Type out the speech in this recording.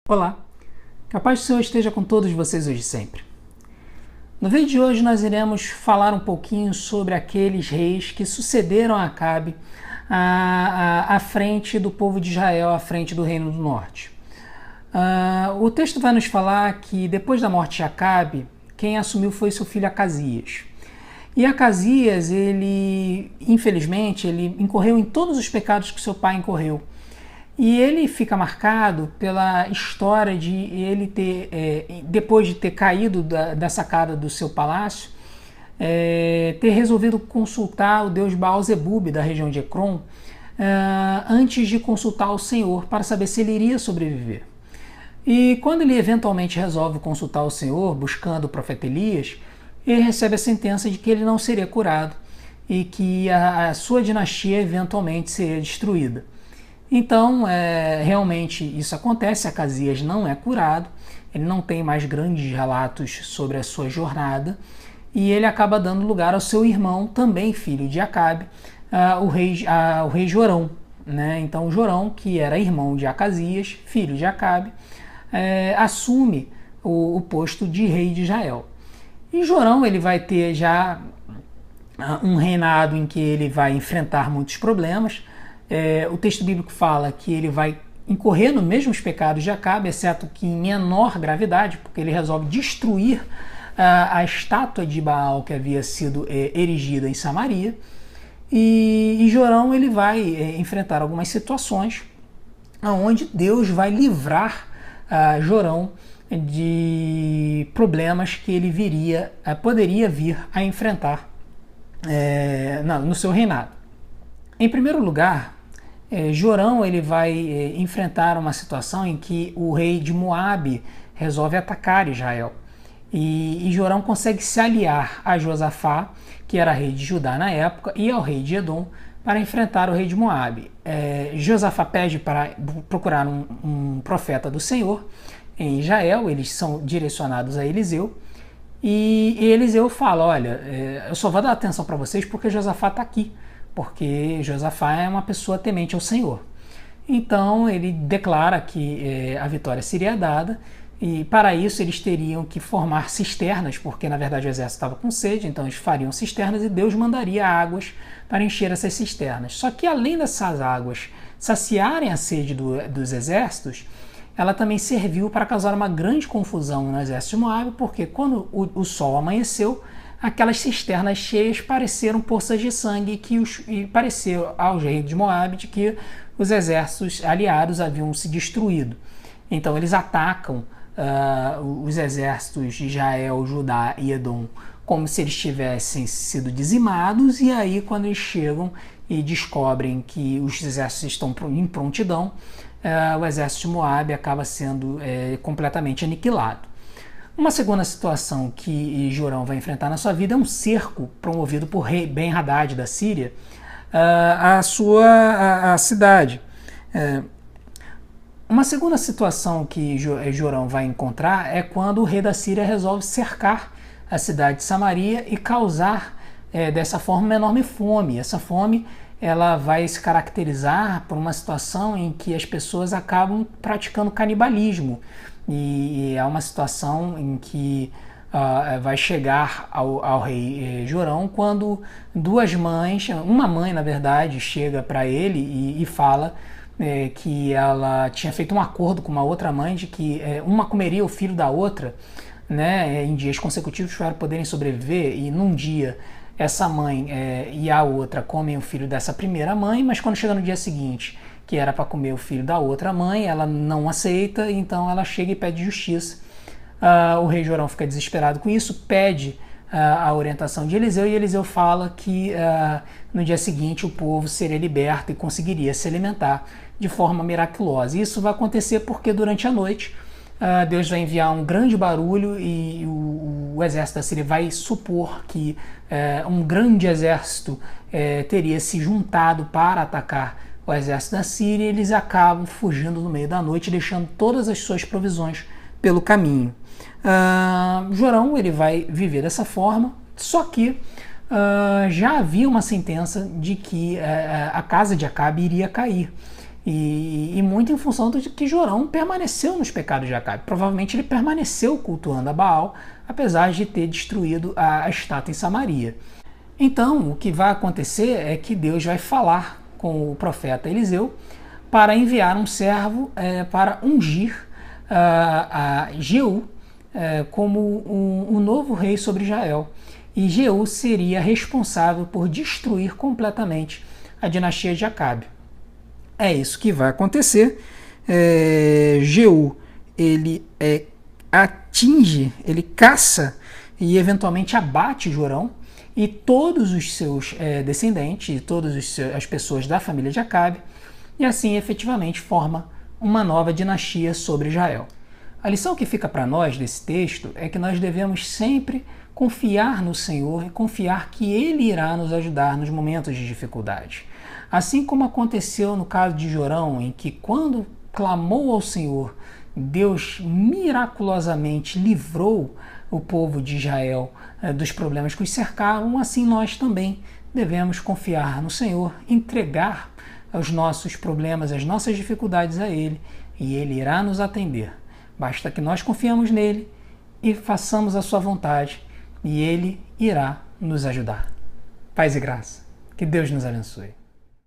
Olá, que a paz do Senhor esteja com todos vocês hoje e sempre. No vídeo de hoje nós iremos falar um pouquinho sobre aqueles reis que sucederam a Acabe à frente do povo de Israel, à frente do Reino do Norte. O texto vai nos falar que depois da morte de Acabe, quem assumiu foi seu filho Acasias. E Acasias, infelizmente, ele incorreu em todos os pecados que seu pai incorreu. E ele fica marcado pela história de ele ter, depois de ter caído da sacada do seu palácio, ter resolvido consultar o deus Baal-zebub da região de Ecrom, antes de consultar o Senhor para saber se ele iria sobreviver. E quando ele eventualmente resolve consultar o Senhor, buscando o profeta Elias, ele recebe a sentença de que ele não seria curado e que a sua dinastia eventualmente seria destruída. Então, realmente isso acontece, Acasias não é curado, ele não tem mais grandes relatos sobre a sua jornada e ele acaba dando lugar ao seu irmão, também filho de Acabe, o rei Jorão. Né? Então, Jorão, que era irmão de Acasias, filho de Acabe, assume o posto de rei de Israel. E Jorão ele vai ter já um reinado em que ele vai enfrentar muitos problemas. O texto bíblico fala que ele vai incorrer nos mesmos pecados de Acabe, exceto que em menor gravidade, porque ele resolve destruir a estátua de Baal que havia sido erigida em Samaria. E Jorão ele vai enfrentar algumas situações onde Deus vai livrar Jorão de problemas que ele poderia vir a enfrentar no seu reinado. Em primeiro lugar, Jorão ele vai enfrentar uma situação em que o rei de Moabe resolve atacar Israel. E Jorão consegue se aliar a Josafá, que era rei de Judá na época, e ao rei de Edom, para enfrentar o rei de Moabe. Josafá pede para procurar um profeta do Senhor em Israel, eles são direcionados a Eliseu, e Eliseu fala, olha, eu só vou dar atenção para vocês porque Josafá está aqui, porque Josafá é uma pessoa temente ao Senhor. Então ele declara que a vitória seria dada, e para isso eles teriam que formar cisternas, porque na verdade o exército estava com sede, então eles fariam cisternas e Deus mandaria águas para encher essas cisternas. Só que além dessas águas saciarem a sede dos exércitos, ela também serviu para causar uma grande confusão no exército de Moabe, porque quando o sol amanheceu, aquelas cisternas cheias pareceram poças de sangue e pareceu aos reis de Moabe de que os exércitos aliados haviam se destruído. Então eles atacam os exércitos de Israel, Judá e Edom como se eles tivessem sido dizimados, e aí quando eles chegam e descobrem que os exércitos estão em prontidão, o exército de Moabe acaba sendo completamente aniquilado. Uma segunda situação que Jorão vai enfrentar na sua vida é um cerco promovido por rei Ben-Hadad da Síria à sua cidade. Uma segunda situação que Jorão vai encontrar é quando o rei da Síria resolve cercar a cidade de Samaria e causar dessa forma uma enorme fome. Essa fome ela vai se caracterizar por uma situação em que as pessoas acabam praticando canibalismo. E é uma situação em que vai chegar ao rei Jorão quando duas mães, uma mãe na verdade, chega para ele e fala que ela tinha feito um acordo com uma outra mãe de que uma comeria o filho da outra, né, em dias consecutivos para poderem sobreviver, e num dia essa mãe e a outra comem o filho dessa primeira mãe, mas quando chega no dia seguinte, que era para comer o filho da outra mãe, ela não aceita, então ela chega e pede justiça. O rei Jorão fica desesperado com isso, pede a orientação de Eliseu, e Eliseu fala que no dia seguinte o povo seria liberto e conseguiria se alimentar de forma miraculosa. Isso vai acontecer porque durante a noite Deus vai enviar um grande barulho e o exército da Síria vai supor que um grande exército teria se juntado para atacar o exército da Síria, e eles acabam fugindo no meio da noite, deixando todas as suas provisões pelo caminho. Jorão ele vai viver dessa forma, só que já havia uma sentença de que a casa de Acabe iria cair. E muito em função de que Jorão permaneceu nos pecados de Acabe. Provavelmente ele permaneceu cultuando a Baal, apesar de ter destruído a estátua em Samaria. Então, o que vai acontecer é que Deus vai falar com o profeta Eliseu para enviar um servo para ungir a Jeú como um novo rei sobre Israel. E Jeú seria responsável por destruir completamente a dinastia de Acabe. É isso que vai acontecer. Jeú, ele atinge, ele caça e eventualmente abate Jorão e todos os seus descendentes, e todas as pessoas da família de Acabe, e assim efetivamente forma uma nova dinastia sobre Israel. A lição que fica para nós desse texto é que nós devemos sempre confiar no Senhor e confiar que Ele irá nos ajudar nos momentos de dificuldade. Assim como aconteceu no caso de Jorão, em que quando clamou ao Senhor, Deus miraculosamente livrou o povo de Israel dos problemas que os cercavam, assim nós também devemos confiar no Senhor, entregar os nossos problemas, as nossas dificuldades a Ele, e Ele irá nos atender. Basta que nós confiemos nele e façamos a sua vontade, e Ele irá nos ajudar. Paz e graça. Que Deus nos abençoe.